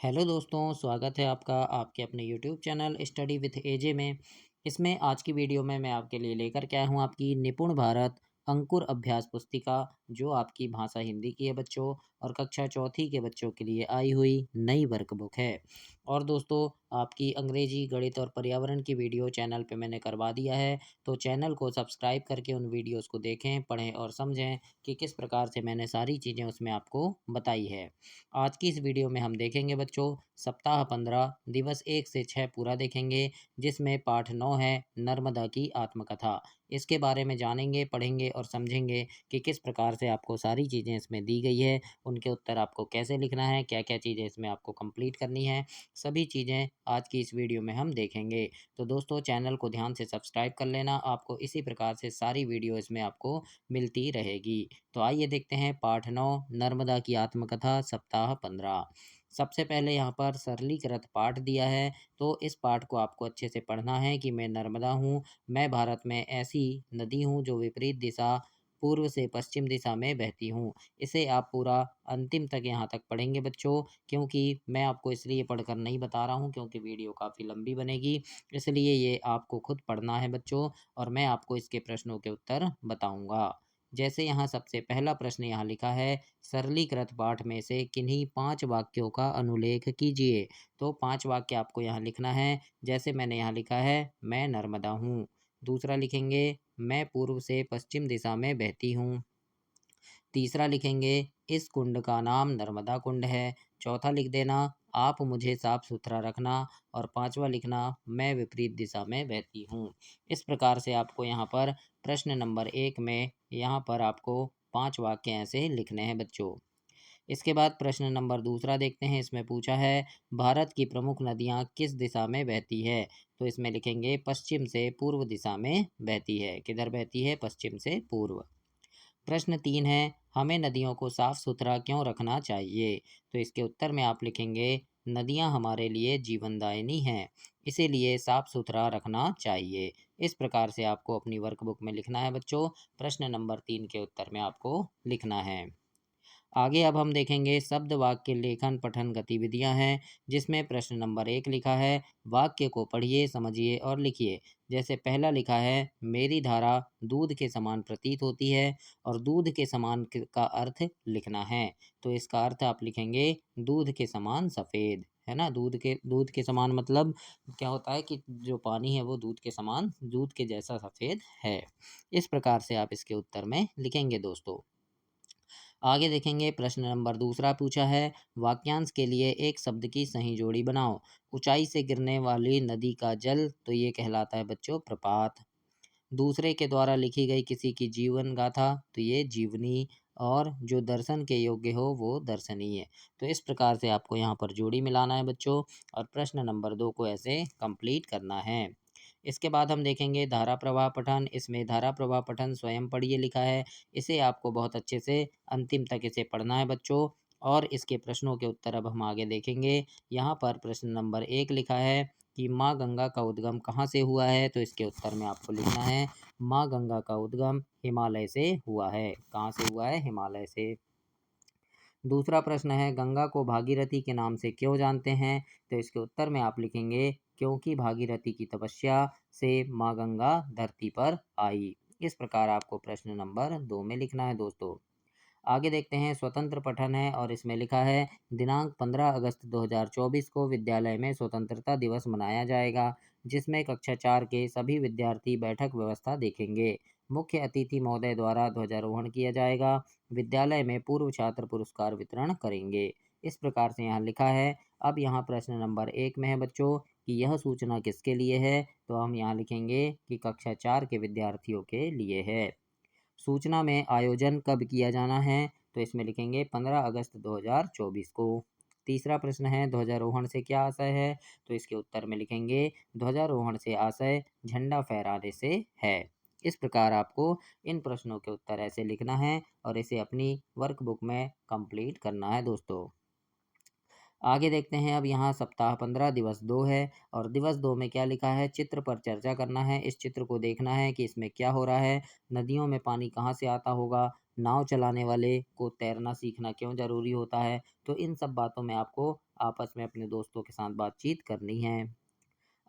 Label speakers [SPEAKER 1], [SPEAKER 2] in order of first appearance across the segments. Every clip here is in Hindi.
[SPEAKER 1] हेलो दोस्तों, स्वागत है आपका आपके अपने यूट्यूब चैनल स्टडी विथ एजे में। इसमें आज की वीडियो में मैं आपके लिए लेकर के आया हूँ आपकी निपुण भारत अंकुर अभ्यास पुस्तिका, जो आपकी भाषा हिंदी की है बच्चों, और कक्षा चौथी के बच्चों के लिए आई हुई नई वर्कबुक है। और दोस्तों, आपकी अंग्रेजी, गणित और पर्यावरण की वीडियो चैनल पे मैंने करवा दिया है, तो चैनल को सब्सक्राइब करके उन वीडियोज़ को देखें, पढ़ें और समझें कि किस प्रकार से मैंने सारी चीज़ें उसमें आपको बताई है। आज की इस वीडियो में हम देखेंगे बच्चों सप्ताह 15 दिवस 1 से 6 पूरा देखेंगे, जिसमें पाठ 9 है नर्मदा की आत्मकथा। इसके बारे में जानेंगे, पढ़ेंगे और समझेंगे कि किस प्रकार से आपको सारी चीज़ें इसमें दी गई है, उनके उत्तर आपको कैसे लिखना है, क्या-क्या चीज़ें इसमें आपको कंप्लीट करनी है, सभी चीज़ें आज की इस वीडियो में हम देखेंगे। तो दोस्तों, चैनल को ध्यान से सब्सक्राइब कर लेना, आपको इसी प्रकार से सारी वीडियो इसमें आपको मिलती रहेगी। तो आइए देखते हैं पाठ 9 नर्मदा की आत्मकथा सप्ताह 15। सबसे पहले यहाँ पर सरलीकृत पाठ दिया है, तो इस पाठ को आपको अच्छे से पढ़ना है कि मैं नर्मदा हूँ, मैं भारत में ऐसी नदी हूँ जो विपरीत दिशा पूर्व से पश्चिम दिशा में बहती हूँ। इसे आप पूरा अंतिम तक यहाँ तक पढ़ेंगे बच्चों, क्योंकि मैं आपको इसलिए पढ़कर नहीं बता रहा हूँ क्योंकि वीडियो काफ़ी लंबी बनेगी, इसलिए ये आपको खुद पढ़ना है बच्चों, और मैं आपको इसके प्रश्नों के उत्तर बताऊँगा। जैसे यहाँ सबसे पहला प्रश्न यहाँ लिखा है, सरलीकृत पाठ में से किन्हीं 5 वाक्यों का अनुलेख कीजिए। तो 5 वाक्य आपको यहाँ लिखना है। जैसे मैंने यहाँ लिखा है, मैं नर्मदा हूँ। दूसरा लिखेंगे, मैं पूर्व से पश्चिम दिशा में बहती हूँ। तीसरा लिखेंगे, इस कुंड का नाम नर्मदा कुंड है। चौथा लिख देना, आप मुझे साफ सुथरा रखना। और पांचवा लिखना, मैं विपरीत दिशा में बहती हूँ। इस प्रकार से आपको यहाँ पर प्रश्न नंबर 1 में यहाँ पर आपको 5 वाक्य ऐसे लिखने हैं बच्चों। इसके बाद प्रश्न नंबर दूसरा देखते हैं। इसमें पूछा है, भारत की प्रमुख नदियाँ किस दिशा में बहती है। तो इसमें लिखेंगे, पश्चिम से पूर्व दिशा में बहती है। किधर बहती है? पश्चिम से पूर्व। प्रश्न 3 है, हमें नदियों को साफ सुथरा क्यों रखना चाहिए। तो इसके उत्तर में आप लिखेंगे, नदियां हमारे लिए जीवनदायिनी हैं, इसीलिए साफ सुथरा रखना चाहिए। इस प्रकार से आपको अपनी वर्कबुक में लिखना है बच्चों। प्रश्न नंबर 3 के उत्तर में आपको लिखना है। आगे अब हम देखेंगे शब्द वाक्य लेखन पठन गतिविधियां हैं, जिसमें प्रश्न नंबर 1 लिखा है, वाक्य को पढ़िए, समझिए और लिखिए। जैसे पहला लिखा है, मेरी धारा दूध के समान प्रतीत होती है, और दूध के समान का अर्थ लिखना है। तो इसका अर्थ आप लिखेंगे, दूध के समान सफ़ेद, है ना। दूध के समान मतलब क्या होता है कि जो पानी है वो दूध के समान, दूध के जैसा सफ़ेद है। इस प्रकार से आप इसके उत्तर में लिखेंगे दोस्तों। आगे देखेंगे, प्रश्न नंबर दूसरा पूछा है, वाक्यांश के लिए एक शब्द की सही जोड़ी बनाओ। ऊंचाई से गिरने वाली नदी का जल, तो ये कहलाता है बच्चों प्रपात। दूसरे के द्वारा लिखी गई किसी की जीवन गाथा, तो ये जीवनी। और जो दर्शन के योग्य हो वो दर्शनीय। तो इस प्रकार से आपको यहाँ पर जोड़ी मिलाना है बच्चों, और प्रश्न नंबर 2 को ऐसे कंप्लीट करना है। इसके बाद हम देखेंगे धारा प्रवाह पठन। इसमें धारा प्रवाह पठन स्वयं पढ़िए लिखा है, इसे आपको बहुत अच्छे से अंतिम तक इसे पढ़ना है बच्चों। और इसके प्रश्नों के उत्तर अब हम आगे देखेंगे। यहाँ पर प्रश्न नंबर 1 लिखा है कि माँ गंगा का उद्गम कहाँ से हुआ है। तो इसके उत्तर में आपको लिखना है, माँ गंगा का उद्गम हिमालय से हुआ है। कहाँ से हुआ है? हिमालय से। दूसरा प्रश्न है, गंगा को भागीरथी के नाम से क्यों जानते हैं। तो इसके उत्तर में आप लिखेंगे, क्योंकि भागीरथी की तपस्या से माँ गंगा धरती पर आई। इस प्रकार आपको प्रश्न नंबर 2 में लिखना है दोस्तों। आगे देखते हैं, स्वतंत्र पठन है, और इसमें लिखा है, दिनांक 15 अगस्त 2024 को विद्यालय में स्वतंत्रता दिवस मनाया जाएगा, जिसमें कक्षा 4 के सभी विद्यार्थी बैठक व्यवस्था देखेंगे। मुख्य अतिथि महोदय द्वारा ध्वजारोहण किया जाएगा। विद्यालय में पूर्व छात्र पुरस्कार वितरण करेंगे। इस प्रकार से यहाँ लिखा है। अब यहाँ प्रश्न नंबर 1 में है बच्चों कि यह सूचना किसके लिए है। तो हम यहाँ लिखेंगे कि कक्षा 4 के विद्यार्थियों के लिए है। सूचना में आयोजन कब किया जाना है। तो इसमें लिखेंगे 15 अगस्त 2024 को। तीसरा प्रश्न है, ध्वजारोहण से क्या आशय है। तो इसके उत्तर में लिखेंगे, ध्वजारोहण से आशय झंडा फहराने से है। इस प्रकार आपको इन प्रश्नों के उत्तर ऐसे लिखना है, और इसे अपनी वर्कबुक में कंप्लीट करना है दोस्तों। आगे देखते हैं, अब यहाँ सप्ताह 15 दिवस 2 है, और दिवस 2 में क्या लिखा है, चित्र पर चर्चा करना है। इस चित्र को देखना है कि इसमें क्या हो रहा है। नदियों में पानी कहाँ से आता होगा, नाव चलाने वाले को तैरना सीखना क्यों ज़रूरी होता है। तो इन सब बातों में आपको आपस में अपने दोस्तों के साथ बातचीत करनी है।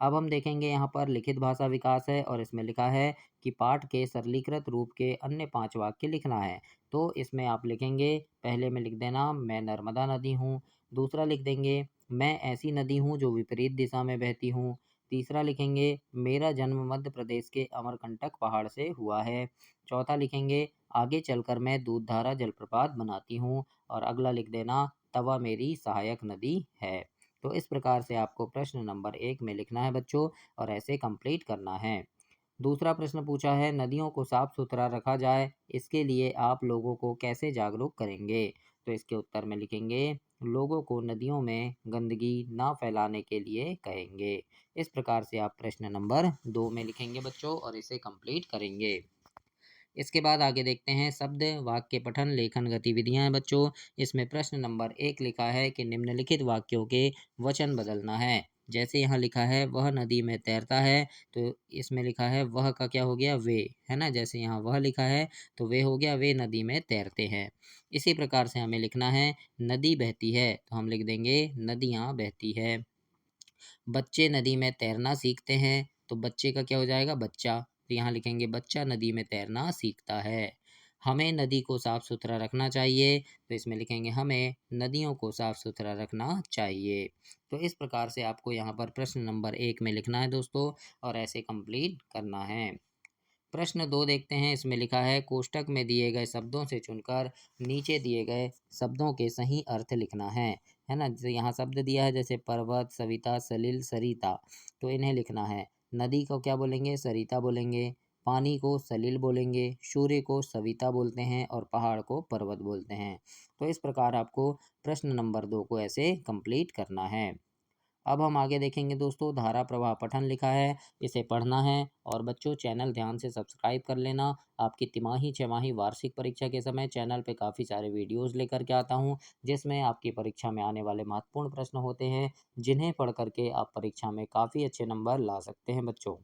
[SPEAKER 1] अब हम देखेंगे यहाँ पर लिखित भाषा विकास है और इसमें लिखा है कि पाठ के सरलीकृत रूप के अन्य 5 वाक्य लिखना है। तो इसमें आप लिखेंगे, पहले में लिख देना मैं नर्मदा नदी हूँ। दूसरा लिख देंगे मैं ऐसी नदी हूँ जो विपरीत दिशा में बहती हूँ। तीसरा लिखेंगे मेरा जन्म मध्य प्रदेश के अमरकंटक पहाड़ से हुआ है। चौथा लिखेंगे आगे चलकर मैं दूधधारा जलप्रपात बनाती हूँ। और अगला लिख देना तवा मेरी सहायक नदी है। तो इस प्रकार से आपको प्रश्न नंबर 1 में लिखना है बच्चों और ऐसे कंप्लीट करना है। दूसरा प्रश्न पूछा है नदियों को साफ सुथरा रखा जाए, इसके लिए आप लोगों को कैसे जागरूक करेंगे? तो इसके उत्तर में लिखेंगे लोगों को नदियों में गंदगी ना फैलाने के लिए कहेंगे। इस प्रकार से आप प्रश्न नंबर 2 में लिखेंगे बच्चों और इसे कंप्लीट करेंगे। इसके बाद आगे देखते हैं शब्द वाक्य पठन लेखन गतिविधियां हैं बच्चों। इसमें प्रश्न नंबर 1 लिखा है कि निम्नलिखित वाक्यों के वचन बदलना है। जैसे यहाँ लिखा है वह नदी में तैरता है, तो इसमें लिखा है वह का क्या हो गया वे, है ना। जैसे यहाँ वह लिखा है तो वे हो गया वे नदी में तैरते हैं। इसी प्रकार से हमें लिखना है नदी बहती है, तो हम लिख देंगे नदियाँ बहती है। बच्चे नदी में तैरना सीखते हैं, तो बच्चे का क्या हो जाएगा बच्चा, तो यहाँ लिखेंगे बच्चा नदी में तैरना सीखता है। हमें नदी को साफ सुथरा रखना चाहिए, तो इसमें लिखेंगे हमें नदियों को साफ सुथरा रखना चाहिए। तो इस प्रकार से आपको यहाँ पर प्रश्न नंबर 1 में लिखना है दोस्तों और ऐसे कंप्लीट करना है। प्रश्न 2 देखते हैं। इसमें लिखा है कोष्ठक में दिए गए शब्दों से चुनकर नीचे दिए गए शब्दों के सही अर्थ लिखना है ना। जैसे यहाँ शब्द दिया है जैसे पर्वत, सविता, सलिल, सरिता, तो इन्हें लिखना है। नदी को क्या बोलेंगे सरिता बोलेंगे, पानी को सलिल बोलेंगे, सूर्य को सविता बोलते हैं और पहाड़ को पर्वत बोलते हैं। तो इस प्रकार आपको प्रश्न नंबर 2 को ऐसे कंप्लीट करना है। अब हम आगे देखेंगे दोस्तों धारा प्रवाह पठन लिखा है, इसे पढ़ना है। और बच्चों चैनल ध्यान से सब्सक्राइब कर लेना। आपकी तिमाही, छमाही, वार्षिक परीक्षा के समय चैनल पे काफ़ी सारे वीडियोस लेकर के आता हूँ, जिसमें आपकी परीक्षा में आने वाले महत्वपूर्ण प्रश्न होते हैं, जिन्हें पढ़ करके आप परीक्षा में काफ़ी अच्छे नंबर ला सकते हैं बच्चों।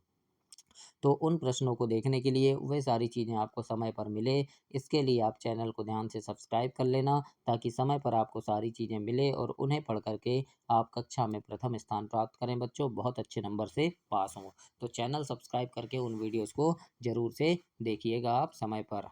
[SPEAKER 1] तो उन प्रश्नों को देखने के लिए वह सारी चीज़ें आपको समय पर मिले, इसके लिए आप चैनल को ध्यान से सब्सक्राइब कर लेना, ताकि समय पर आपको सारी चीज़ें मिले और उन्हें पढ़ करके आप कक्षा में प्रथम स्थान प्राप्त करें बच्चों, बहुत अच्छे नंबर से पास हों। तो चैनल सब्सक्राइब करके उन वीडियोज़ को ज़रूर से देखिएगा आप समय पर।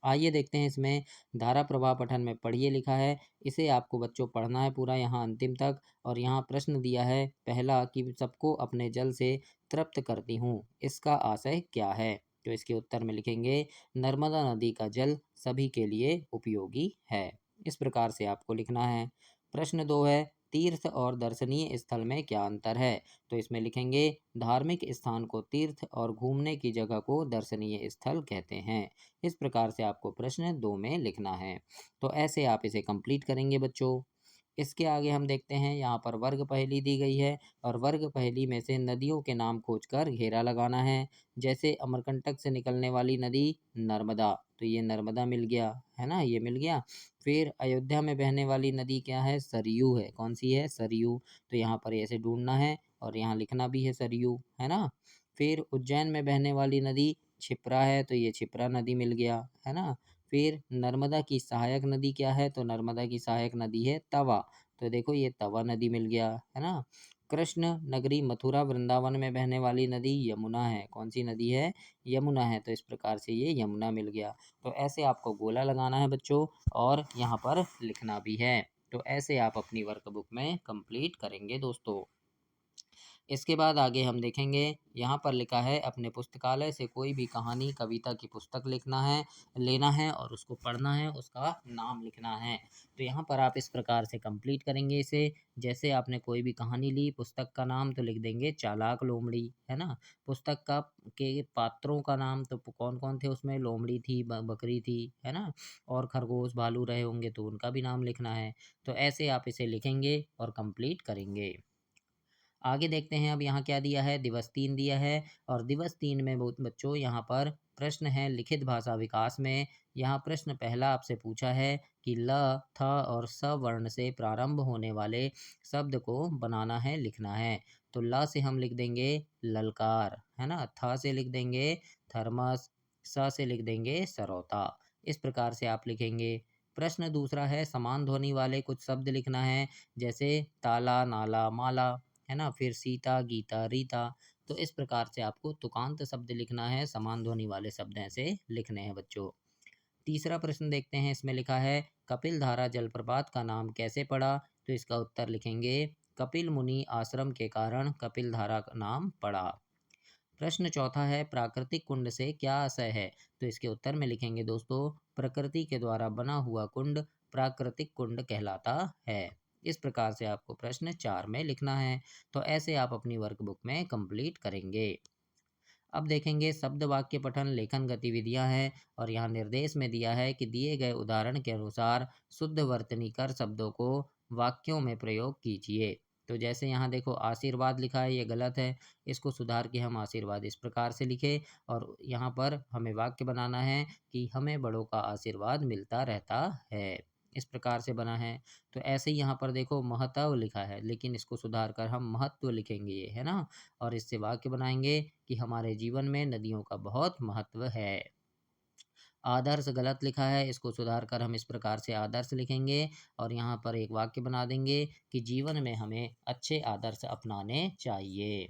[SPEAKER 1] आइए देखते हैं इसमें धारा प्रवाह पठन में पढ़िए लिखा है, इसे आपको बच्चों पढ़ना है पूरा यहाँ अंतिम तक। और यहाँ प्रश्न दिया है पहला कि सबको अपने जल से तृप्त करती हूँ, इसका आशय क्या है। तो इसके उत्तर में लिखेंगे नर्मदा नदी का जल सभी के लिए उपयोगी है। इस प्रकार से आपको लिखना है। प्रश्न 2 है तीर्थ और दर्शनीय स्थल में क्या अंतर है। तो इसमें लिखेंगे धार्मिक स्थान को तीर्थ और घूमने की जगह को दर्शनीय स्थल कहते हैं। इस प्रकार से आपको प्रश्न 2 में लिखना है। तो ऐसे आप इसे कंप्लीट करेंगे बच्चों। इसके आगे हम देखते हैं यहाँ पर वर्ग पहेली दी गई है और वर्ग पहेली में से नदियों के नाम खोजकर घेरा लगाना है। जैसे अमरकंटक से निकलने वाली नदी नर्मदा, तो ये नर्मदा मिल गया, है ना, ये मिल गया। फिर अयोध्या में बहने वाली नदी क्या है सरयू है, कौन सी है सरयू, तो यहाँ पर ऐसे ढूंढना है और यहाँ लिखना भी है सरयू, है ना। फिर उज्जैन में बहने वाली नदी छिप्रा है, तो ये छिप्रा नदी मिल गया, है ना। फिर नर्मदा की सहायक नदी क्या है, तो नर्मदा की सहायक नदी है तवा, तो देखो ये तवा नदी मिल गया, है ना। कृष्ण नगरी मथुरा वृंदावन में बहने वाली नदी यमुना है, कौन सी नदी है यमुना है, तो इस प्रकार से ये यमुना मिल गया। तो ऐसे आपको गोला लगाना है बच्चों और यहाँ पर लिखना भी है। तो ऐसे आप अपनी वर्कबुक में कंप्लीट करेंगे दोस्तों। इसके बाद आगे हम देखेंगे यहाँ पर लिखा है अपने पुस्तकालय से कोई भी कहानी कविता की पुस्तक लिखना है, लेना है और उसको पढ़ना है, उसका नाम लिखना है। तो यहाँ पर आप इस प्रकार से कंप्लीट करेंगे इसे। जैसे आपने कोई भी कहानी ली, पुस्तक का नाम तो लिख देंगे चालाक लोमड़ी, है ना। पुस्तक का के पात्रों का नाम तो कौन कौन थे उसमें, लोमड़ी थी, बकरी थी, है ना, और खरगोश भालू रहे होंगे तो उनका भी नाम लिखना है। तो ऐसे आप इसे लिखेंगे और कंप्लीट करेंगे। आगे देखते हैं अब यहाँ क्या दिया है, दिवस 3 दिया है और दिवस 3 में बच्चों यहाँ पर प्रश्न है लिखित भाषा विकास में। यहाँ प्रश्न पहला आपसे पूछा है कि ल, थ और स वर्ण से प्रारंभ होने वाले शब्द को बनाना है, लिखना है। तो ल से हम लिख देंगे ललकार, है ना, थ से लिख देंगे थर्मस, स से लिख देंगे सरौता। इस प्रकार से आप लिखेंगे। प्रश्न दूसरा है समान ध्वनि वाले कुछ शब्द लिखना है, जैसे ताला, नाला, माला, है ना? फिर सीता, गीता, रीता। तो इस प्रकार से आपको तुकांत शब्द लिखना है, समान ध्वनि वाले शब्द ऐसे लिखने हैं बच्चों। तीसरा प्रश्न देखते हैं, इसमें लिखा है कपिल धारा जलप्रपात का नाम कैसे पड़ा? तो इसका उत्तर लिखेंगे कपिल मुनि आश्रम के कारण कपिल धारा का नाम पड़ा। प्रश्न चौथा है प्राकृतिक कुंड से क्या आशय है? तो इसके उत्तर में लिखेंगे दोस्तों प्रकृति के द्वारा बना हुआ कुंड प्राकृतिक कुंड कहलाता है। इस प्रकार से आपको प्रश्न 4 में लिखना है। तो ऐसे आप अपनी वर्कबुक में कंप्लीट करेंगे। अब देखेंगे शब्द वाक्य पठन लेखन गतिविधियां हैं, और यहाँ निर्देश में दिया है कि दिए गए उदाहरण के अनुसार शुद्ध वर्तनी कर शब्दों को वाक्यों में प्रयोग कीजिए। तो जैसे यहाँ देखो आशीर्वाद लिखा है, ये गलत है। इसको सुधार के हम आशीर्वाद इस प्रकार से लिखे, और यहाँ पर हमें वाक्य बनाना है कि हमें बड़ों का आशीर्वाद मिलता रहता है। इस प्रकार से बना है। तो ऐसे ही यहाँ पर देखो महत्व लिखा है, लेकिन इसको सुधार कर हम महत्व लिखेंगे, ये है ना? और इससे वाक्य बनाएंगे कि हमारे जीवन में नदियों का बहुत महत्व है। आदर्श गलत लिखा है, इसको सुधार कर हम इस प्रकार से आदर्श लिखेंगे, और यहाँ पर एक वाक्य बना देंगे कि जीवन में हमें अच्छे आदर्श अपनाने चाहिए।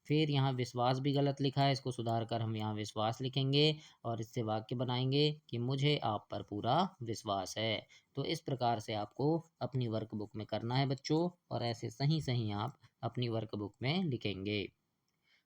[SPEAKER 1] फिर यहाँ विश्वास भी गलत लिखा है, इसको सुधार कर हम यहाँ विश्वास लिखेंगे, और इससे वाक्य बनाएंगे कि मुझे आप पर पूरा विश्वास है। तो इस प्रकार से आपको अपनी वर्कबुक में करना है बच्चों, और ऐसे सही सही आप अपनी वर्कबुक में लिखेंगे।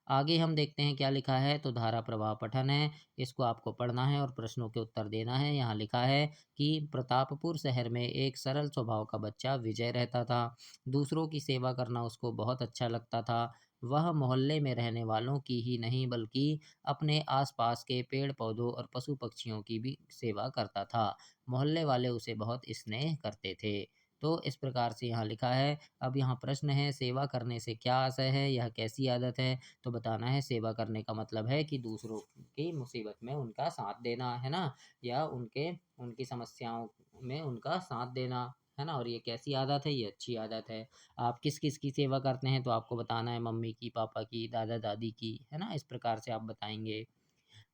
[SPEAKER 1] आगे हम देखते हैं क्या लिखा है। तो धारा प्रवाह पठन है, इसको आपको पढ़ना है और प्रश्नों के उत्तर देना है। यहाँ लिखा है कि प्रतापपुर शहर में एक सरल स्वभाव का बच्चा विजय रहता था। दूसरों की सेवा करना उसको बहुत अच्छा लगता था। वह मोहल्ले में रहने वालों की ही नहीं बल्कि अपने आसपास के पेड़ पौधों और पशु पक्षियों की भी सेवा करता था। मोहल्ले वाले उसे बहुत स्नेह करते थे। तो इस प्रकार से यहाँ लिखा है। अब यहाँ प्रश्न है सेवा करने से क्या आशय है, यह कैसी आदत है? तो बताना है सेवा करने का मतलब है कि दूसरों की मुसीबत में उनका साथ देना, है ना? या उनकी समस्याओं में उनका साथ देना, है ना? और ये कैसी आदत है? ये अच्छी आदत है। आप किस किस की सेवा करते हैं? तो आपको बताना है मम्मी की, पापा की, दादा दादी की, है ना? इस प्रकार से आप बताएंगे।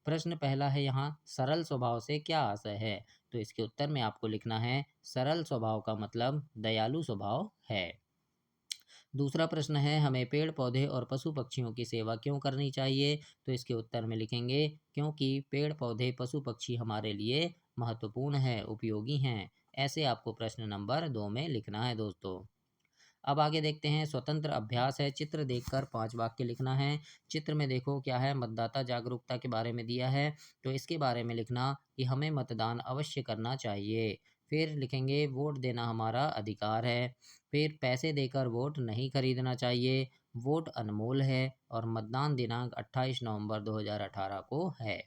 [SPEAKER 1] प्रश्न पहला है यहाँ सरल स्वभाव से क्या आशय है? तो इसके उत्तर में आपको लिखना है सरल स्वभाव का मतलब दयालु स्वभाव है। दूसरा प्रश्न है हमें पेड़ पौधे और पशु पक्षियों की सेवा क्यों करनी चाहिए? तो इसके उत्तर में लिखेंगे क्योंकि पेड़ पौधे पशु पक्षी हमारे लिए महत्वपूर्ण है, उपयोगी हैं। ऐसे आपको प्रश्न नंबर 2 में लिखना है दोस्तों। अब आगे देखते हैं स्वतंत्र अभ्यास है, चित्र देखकर 5 वाक्य लिखना है। चित्र में देखो क्या है, मतदाता जागरूकता के बारे में दिया है, तो इसके बारे में लिखना कि हमें मतदान अवश्य करना चाहिए। फिर लिखेंगे वोट देना हमारा अधिकार है। फिर पैसे देकर वोट नहीं खरीदना चाहिए, वोट अनमोल है, और मतदान दिनांक 28 नवंबर 2018 को है।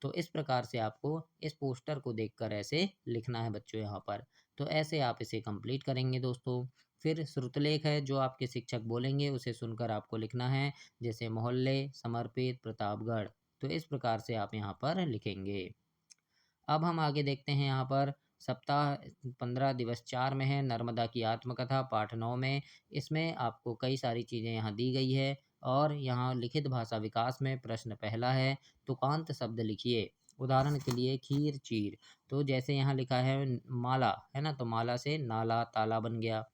[SPEAKER 1] तो इस प्रकार से आपको इस पोस्टर को देखकर ऐसे लिखना है बच्चों यहाँ पर। तो ऐसे आप इसे कंप्लीट करेंगे दोस्तों। फिर श्रुतलेख है, जो आपके शिक्षक बोलेंगे उसे सुनकर आपको लिखना है, जैसे मोहल्ले, समर्पित, प्रतापगढ़। तो इस प्रकार से आप यहाँ पर लिखेंगे। अब हम आगे देखते हैं यहाँ पर सप्ताह 15 दिवस 4 में है नर्मदा की आत्मकथा पाठ 9 में। इसमें आपको कई सारी चीज़ें यहाँ दी गई है, और यहाँ लिखित भाषा विकास में प्रश्न पहला है तुकांत शब्द लिखिए। उदाहरण के लिए खीर चीर। तो जैसे यहाँ लिखा है माला, है ना? तो माला से नाला ताला बन गया।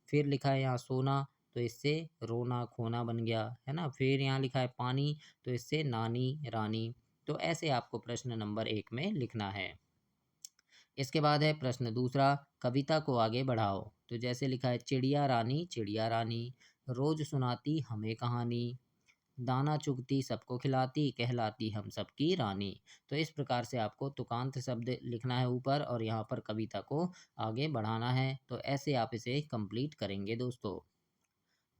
[SPEAKER 1] फिर लिखा है यहाँ सोना, तो इससे रोना खोना बन गया, है ना? फिर यहाँ लिखा है पानी, तो इससे नानी रानी। तो ऐसे आपको प्रश्न नंबर 1 में लिखना है। इसके बाद है प्रश्न दूसरा कविता को आगे बढ़ाओ। तो जैसे लिखा है चिड़िया रानी रोज सुनाती हमें कहानी, दाना चुगती सबको खिलाती कहलाती हम सबकी रानी। तो इस प्रकार से आपको तुकांत शब्द लिखना है ऊपर, और यहाँ पर कविता को आगे बढ़ाना है। तो ऐसे आप इसे कंप्लीट करेंगे दोस्तों।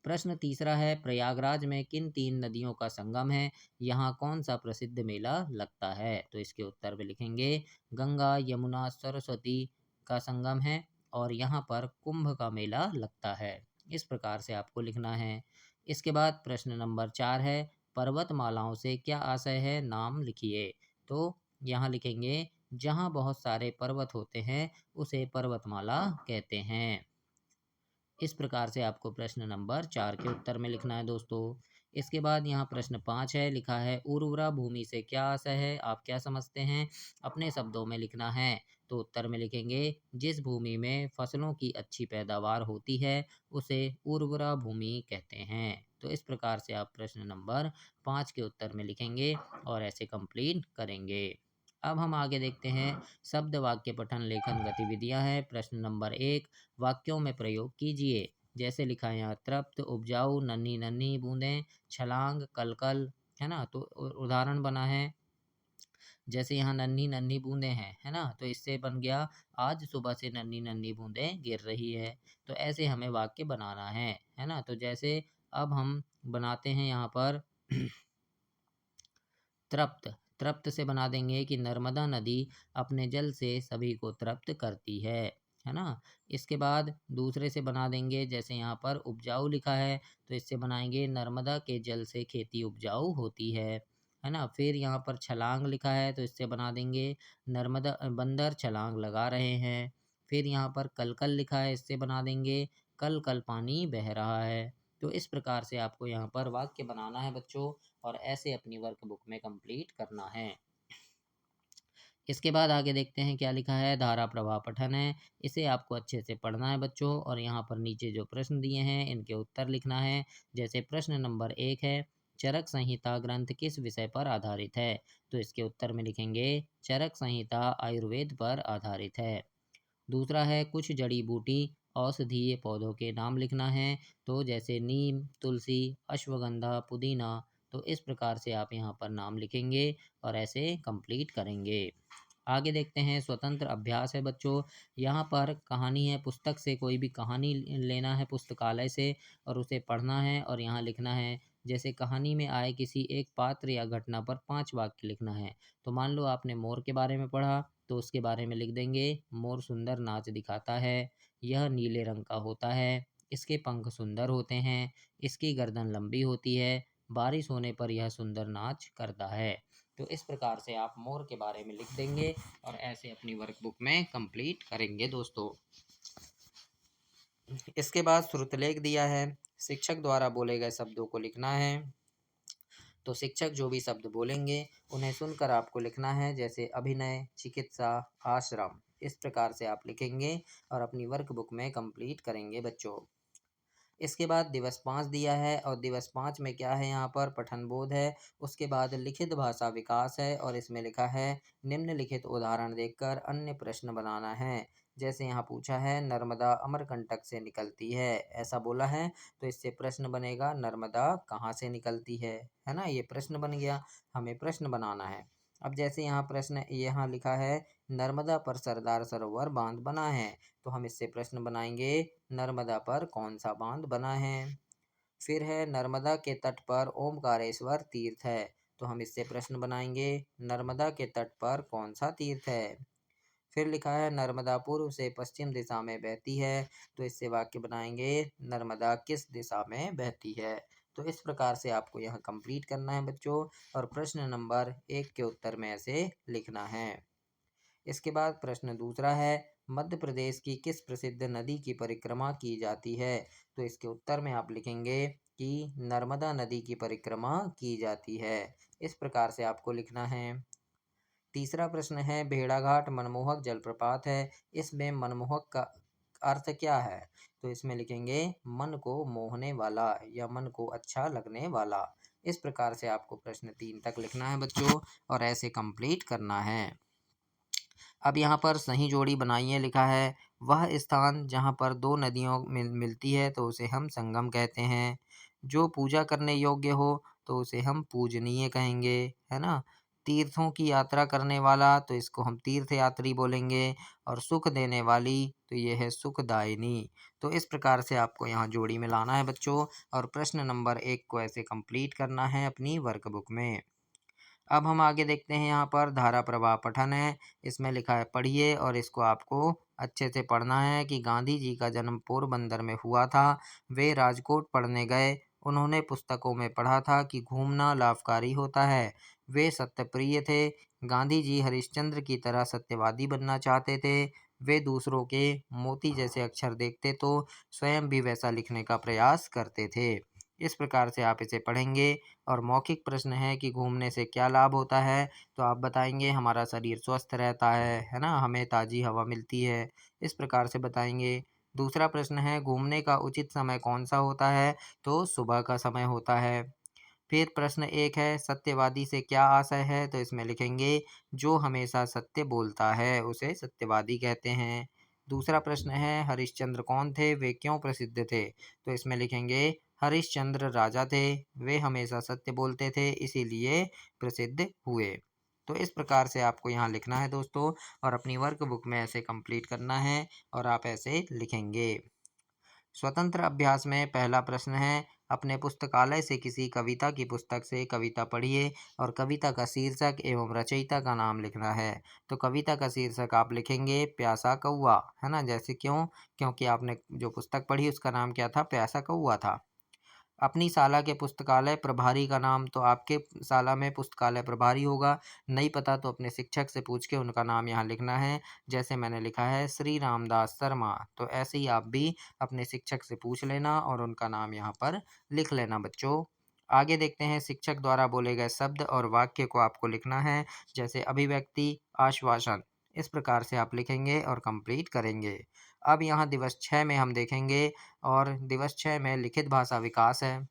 [SPEAKER 1] प्रश्न तीसरा है प्रयागराज में किन 3 नदियों का संगम है? यहाँ कौन सा प्रसिद्ध मेला लगता है? तो इसके उत्तर में लिखेंगे गंगा यमुना सरस्वती का संगम है, और यहाँ पर कुंभ का मेला लगता है। इस प्रकार से आपको लिखना है। इसके बाद प्रश्न नंबर 4 है पर्वतमालाओं से क्या आशय है, नाम लिखिए। तो यहाँ लिखेंगे जहाँ बहुत सारे पर्वत होते हैं उसे पर्वतमाला कहते हैं। इस प्रकार से आपको प्रश्न नंबर 4 के उत्तर में लिखना है दोस्तों। इसके बाद यहाँ प्रश्न 5 है, लिखा है उर्वरा भूमि से क्या आशय है, आप क्या समझते हैं? अपने शब्दों में लिखना है। तो उत्तर में लिखेंगे जिस भूमि में फसलों की अच्छी पैदावार होती है उसे उर्वरा भूमि कहते हैं। तो इस प्रकार से आप प्रश्न नंबर 5 के उत्तर में लिखेंगे और ऐसे कंप्लीट करेंगे। अब हम आगे देखते हैं शब्द वाक्य पठन लेखन गतिविधियां हैं। प्रश्न नंबर 1, वाक्यों में प्रयोग कीजिए। जैसे लिखा है यहाँ तृप्त, उपजाऊ, नन्ही नन्ही बूंदें, छलांग, कलकल, है ना। तो उदाहरण बना है, जैसे यहाँ नन्ही नन्ही बूंदें हैं, है ना। तो इससे बन गया आज सुबह से नन्ही नन्ही बूंदें गिर रही है। तो ऐसे हमें वाक्य बनाना है ना। तो जैसे अब हम बनाते हैं यहाँ पर तृप्त। तृप्त से बना देंगे कि नर्मदा नदी अपने जल से सभी को तृप्त करती है ना। इसके बाद दूसरे से बना देंगे, जैसे यहाँ पर उपजाऊ लिखा है तो इससे बनाएंगे नर्मदा के जल से खेती उपजाऊ होती है ना। फिर यहाँ पर छलांग लिखा है तो इससे बना देंगे नर्मदा बंदर छलांग लगा रहे हैं। फिर यहाँ पर कलकल लिखा है, इससे बना देंगे कल कल पानी बह रहा है। तो इस प्रकार से आपको यहाँ पर वाक्य बनाना है बच्चों, और ऐसे अपनी वर्कबुक में कंप्लीट करना है। इसके बाद आगे देखते हैं क्या लिखा है। धारा प्रवाह पठन है, इसे आपको अच्छे से पढ़ना है बच्चों, और यहाँ पर नीचे जो प्रश्न दिए हैं इनके उत्तर लिखना है। जैसे प्रश्न नंबर 1 है, चरक संहिता ग्रंथ किस विषय पर आधारित है? तो इसके उत्तर में लिखेंगे चरक संहिता आयुर्वेद पर आधारित है। दूसरा है कुछ जड़ी बूटी औषधीय पौधों के नाम लिखना है। तो जैसे नीम, तुलसी, अश्वगंधा, पुदीना। तो इस प्रकार से आप यहाँ पर नाम लिखेंगे और ऐसे कंप्लीट करेंगे। आगे देखते हैं स्वतंत्र अभ्यास है बच्चों। यहाँ पर कहानी है, पुस्तक से कोई भी कहानी लेना है पुस्तकालय से, और उसे पढ़ना है और यहाँ लिखना है। जैसे कहानी में आए किसी एक पात्र या घटना पर 5 वाक्य लिखना है। तो मान लो आपने मोर के बारे में पढ़ा तो उसके बारे में लिख देंगे मोर सुंदर नाच दिखाता है, यह नीले रंग का होता है, इसके पंख सुंदर होते हैं, इसकी गर्दन लंबी होती है, बारिश होने पर यह सुंदर नाच करता है। तो इस प्रकार से आप मोर के बारे में लिख देंगे और ऐसे अपनी वर्कबुक में कंप्लीट करेंगे दोस्तों। इसके बाद श्रुतलेख दिया है, शिक्षक द्वारा बोले गए शब्दों को लिखना है। तो शिक्षक जो भी शब्द बोलेंगे उन्हें सुनकर आपको लिखना है, जैसे अभिनय, चिकित्सा, आश्रम। इस प्रकार से आप लिखेंगे और अपनी वर्कबुक में कंप्लीट करेंगे बच्चों। इसके बाद दिवस 5 दिया है, और दिवस 5 में क्या है, यहाँ पर पठन बोध है। उसके बाद लिखित भाषा विकास है, और इसमें लिखा है निम्नलिखित उदाहरण देखकर अन्य प्रश्न बनाना है। जैसे यहाँ पूछा है नर्मदा अमरकंटक से निकलती है, ऐसा बोला है। तो इससे प्रश्न बनेगा नर्मदा कहाँ से निकलती है ना। ये प्रश्न बन गया, हमें प्रश्न बनाना है। अब जैसे यहाँ प्रश्न यहाँ लिखा है नर्मदा पर सरदार सरोवर बांध बना है, तो हम इससे प्रश्न बनाएंगे नर्मदा पर कौन सा बांध बना है। फिर है नर्मदा के तट पर ओमकारेश्वर तीर्थ है, तो हम इससे प्रश्न बनाएंगे नर्मदा के तट पर कौन सा तीर्थ है। फिर लिखा है नर्मदा पूर्व से पश्चिम दिशा में बहती है, तो इससे वाक्य बनाएंगे नर्मदा किस दिशा में बहती है। तो इस प्रकार से आपको यहाँ कंप्लीट करना है बच्चों, और प्रश्न नंबर 1 के उत्तर में ऐसे लिखना है। इसके बाद प्रश्न दूसरा है मध्य प्रदेश की किस प्रसिद्ध नदी की परिक्रमा की जाती है? तो इसके उत्तर में आप लिखेंगे कि नर्मदा नदी की परिक्रमा की जाती है। इस प्रकार से आपको लिखना है। तीसरा प्रश्न है भेड़ाघाट मनमोहक जलप्रपात है, इसमें मनमोहक का अर्थ क्या है? तो इसमें लिखेंगे मन को मोहने वाला या मन को अच्छा लगने वाला। इस प्रकार से आपको प्रश्न 3 तक लिखना है बच्चों, और ऐसे कंप्लीट करना है। अब यहाँ पर सही जोड़ी बनाइए लिखा है, वह स्थान जहाँ पर दो नदियों मिलती है तो उसे हम संगम कहते हैं। जो पूजा करने योग्य हो तो उसे हम पूजनीय कहेंगे, है ना। तीर्थों की यात्रा करने वाला तो इसको हम तीर्थ यात्री बोलेंगे, और सुख देने वाली तो ये है सुखदायिनी। तो इस प्रकार से आपको यहाँ जोड़ी में लाना है बच्चों, और प्रश्न नंबर 1 को ऐसे कंप्लीट करना है अपनी वर्कबुक में। अब हम आगे देखते हैं, यहाँ पर धारा प्रवाह पठन है। इसमें लिखा है पढ़िए, और इसको आपको अच्छे से पढ़ना है कि गांधी जी का जन्म पोरबंदर में हुआ था। वे राजकोट पढ़ने गए, उन्होंने पुस्तकों में पढ़ा था कि घूमना लाभकारी होता है। वे सत्यप्रिय थे। गांधी जी हरिश्चंद्र की तरह सत्यवादी बनना चाहते थे। वे दूसरों के मोती जैसे अक्षर देखते तो स्वयं भी वैसा लिखने का प्रयास करते थे। इस प्रकार से आप इसे पढ़ेंगे। और मौखिक प्रश्न है कि घूमने से क्या लाभ होता है, तो आप बताएंगे हमारा शरीर स्वस्थ रहता है ना, हमें ताज़ी हवा मिलती है, इस प्रकार से बताएंगे। दूसरा प्रश्न है घूमने का उचित समय कौन सा होता है, तो सुबह का समय होता है। फिर प्रश्न एक है सत्यवादी से क्या आशय है, तो इसमें लिखेंगे जो हमेशा सत्य बोलता है उसे सत्यवादी कहते हैं। दूसरा प्रश्न है हरिश्चंद्र कौन थे, वे क्यों प्रसिद्ध थे, तो इसमें लिखेंगे हरिश्चंद्र राजा थे, वे हमेशा सत्य बोलते थे इसीलिए प्रसिद्ध हुए। तो इस प्रकार से आपको यहाँ लिखना है दोस्तों, और अपनी वर्कबुक में ऐसे कंप्लीट करना है और आप ऐसे लिखेंगे। स्वतंत्र अभ्यास में पहला प्रश्न है अपने पुस्तकालय से किसी कविता की पुस्तक से कविता पढ़िए और कविता का शीर्षक एवं रचयिता का नाम लिखना है। तो कविता का शीर्षक आप लिखेंगे प्यासा कौआ, है ना, जैसे क्यों, क्योंकि आपने जो पुस्तक पढ़ी उसका नाम क्या था, प्यासा कौआ था। अपनी शाला के पुस्तकालय प्रभारी का नाम, तो आपके शाला में पुस्तकालय प्रभारी होगा, नहीं पता तो अपने शिक्षक से पूछ के उनका नाम यहाँ लिखना है। जैसे मैंने लिखा है श्री रामदास शर्मा, तो ऐसे ही आप भी अपने शिक्षक से पूछ लेना और उनका नाम यहाँ पर लिख लेना बच्चों। आगे देखते हैं शिक्षक द्वारा बोले गए शब्द और वाक्य को आपको लिखना है, जैसे अभिव्यक्ति, आश्वासन, इस प्रकार से आप लिखेंगे और कंप्लीट करेंगे। अब यहाँ दिवस 6 में हम देखेंगे, और दिवस 6 में लिखित भाषा विकास है,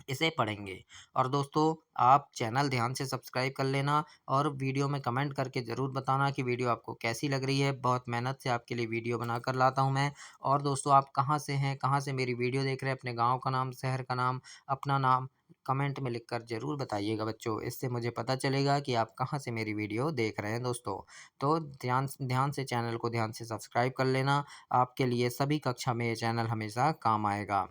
[SPEAKER 1] इसे पढ़ेंगे। और दोस्तों आप चैनल ध्यान से सब्सक्राइब कर लेना और वीडियो में कमेंट करके ज़रूर बताना कि वीडियो आपको कैसी लग रही है। बहुत मेहनत से आपके लिए वीडियो बनाकर लाता हूँ मैं। और दोस्तों आप कहाँ से हैं, कहाँ से मेरी वीडियो देख रहे हैं, अपने गाँव का नाम, शहर का नाम, अपना नाम कमेंट में लिखकर ज़रूर बताइएगा बच्चों, इससे मुझे पता चलेगा कि आप कहाँ से मेरी वीडियो देख रहे हैं दोस्तों। तो ध्यान ध्यान से चैनल को ध्यान से सब्सक्राइब कर लेना, आपके लिए सभी कक्षा में ये चैनल हमेशा काम आएगा।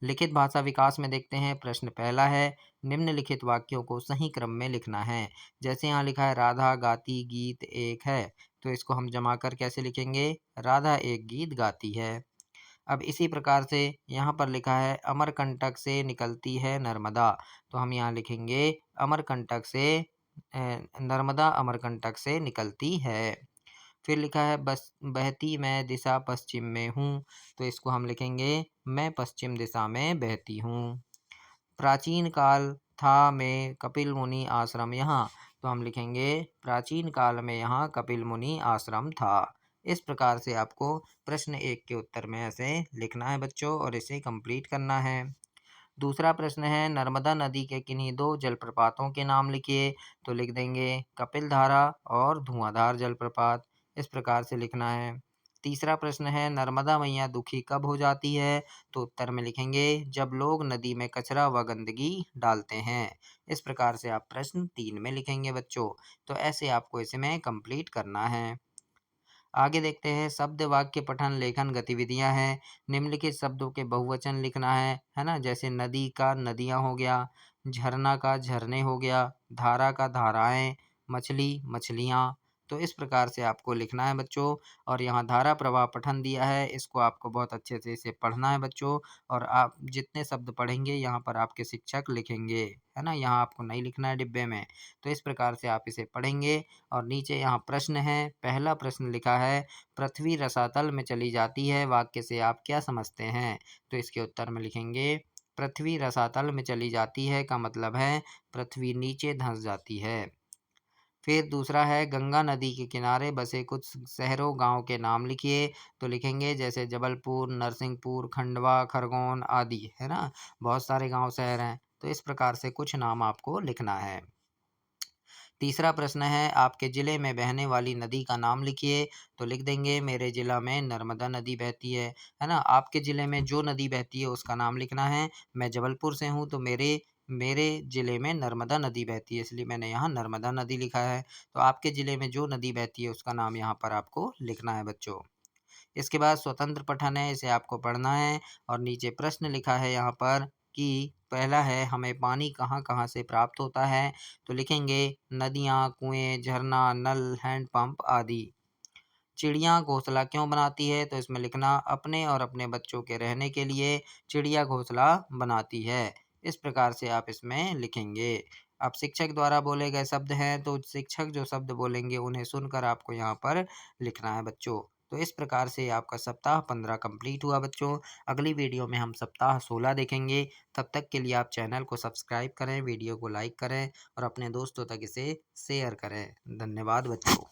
[SPEAKER 1] लिखित भाषा विकास में देखते हैं प्रश्न पहला है निम्नलिखित वाक्यों को सही क्रम में लिखना है। जैसे यहाँ लिखा है राधा गाती गीत एक है, तो इसको हम जमा कर कैसे लिखेंगे, राधा एक गीत गाती है। अब इसी प्रकार से यहाँ पर लिखा है अमरकंटक से निकलती है नर्मदा, तो हम यहाँ लिखेंगे अमरकंटक से नर्मदा अमरकंटक से निकलती है। फिर लिखा है बस बहती मैं दिशा पश्चिम में हूँ, तो इसको हम लिखेंगे मैं पश्चिम दिशा में बहती हूँ। प्राचीन काल था में कपिल मुनि आश्रम यहाँ, तो हम लिखेंगे प्राचीन काल में यहाँ कपिल मुनि आश्रम था। इस प्रकार से आपको प्रश्न एक के उत्तर में ऐसे लिखना है बच्चों, और इसे कंप्लीट करना है। दूसरा प्रश्न है नर्मदा नदी के किन्हीं दो जलप्रपातों के नाम लिखिए, तो लिख देंगे कपिल धारा और धुआंधार जलप्रपात, इस प्रकार से लिखना है। तीसरा प्रश्न है नर्मदा मैया दुखी कब हो जाती है, तो उत्तर में लिखेंगे जब लोग नदी में कचरा व गंदगी डालते हैं। इस प्रकार से आप प्रश्न 3 में लिखेंगे बच्चों, तो ऐसे आपको इसमें कंप्लीट करना है। आगे देखते हैं शब्द वाक्य पठन लेखन गतिविधियां हैं। निम्नलिखित शब्दों के बहुवचन लिखना है ना, जैसे नदी का नदियां हो गया, झरना का झरने हो गया, धारा का धाराएं, मछली मछलियां। तो इस प्रकार से आपको लिखना है बच्चों। और यहाँ धारा प्रवाह पठन दिया है, इसको आपको बहुत अच्छे से इसे पढ़ना है बच्चों। और आप जितने शब्द पढ़ेंगे यहाँ पर आपके शिक्षक लिखेंगे, है ना, यहाँ आपको नहीं लिखना है डिब्बे में। तो इस प्रकार से आप इसे पढ़ेंगे। और नीचे यहाँ प्रश्न है, पहला प्रश्न लिखा है पृथ्वी रसातल में चली जाती है, वाक्य से आप क्या समझते हैं, तो इसके उत्तर में लिखेंगे पृथ्वी रसातल में चली जाती है का मतलब है पृथ्वी नीचे धंस जाती है। फिर दूसरा है गंगा नदी के किनारे बसे कुछ शहरों गांव के नाम लिखिए, तो लिखेंगे जैसे जबलपुर, नरसिंहपुर, खंडवा, खरगोन आदि, है ना, बहुत सारे गांव शहर हैं, तो इस प्रकार से कुछ नाम आपको लिखना है। तीसरा प्रश्न है आपके ज़िले में बहने वाली नदी का नाम लिखिए, तो लिख देंगे मेरे ज़िला में नर्मदा नदी बहती है ना। आपके ज़िले में जो नदी बहती है उसका नाम लिखना है। मैं जबलपुर से हूँ, तो मेरे मेरे ज़िले में नर्मदा नदी बहती है, इसलिए मैंने यहाँ नर्मदा नदी लिखा है। तो आपके ज़िले में जो नदी बहती है उसका नाम यहाँ पर आपको लिखना है बच्चों। इसके बाद स्वतंत्र पठन है, इसे आपको पढ़ना है। और नीचे प्रश्न लिखा है यहाँ पर कि पहला है हमें पानी कहाँ-कहाँ से प्राप्त होता है, तो लिखेंगे नदियाँ, कुएँ, झरना, नल, हैंडपंप आदि। चिड़िया घोंसला क्यों बनाती है, तो इसमें लिखना अपने और अपने बच्चों के रहने के लिए चिड़िया घोंसला बनाती है। इस प्रकार से आप इसमें लिखेंगे। अब शिक्षक द्वारा बोले गए शब्द हैं, तो शिक्षक जो शब्द बोलेंगे उन्हें सुनकर आपको यहाँ पर लिखना है बच्चों। तो इस प्रकार से आपका सप्ताह 15 कंप्लीट हुआ बच्चों। अगली वीडियो में हम सप्ताह 16 देखेंगे। तब तक के लिए आप चैनल को सब्सक्राइब करें, वीडियो को लाइक करें और अपने दोस्तों तक इसे शेयर करें। धन्यवाद बच्चों।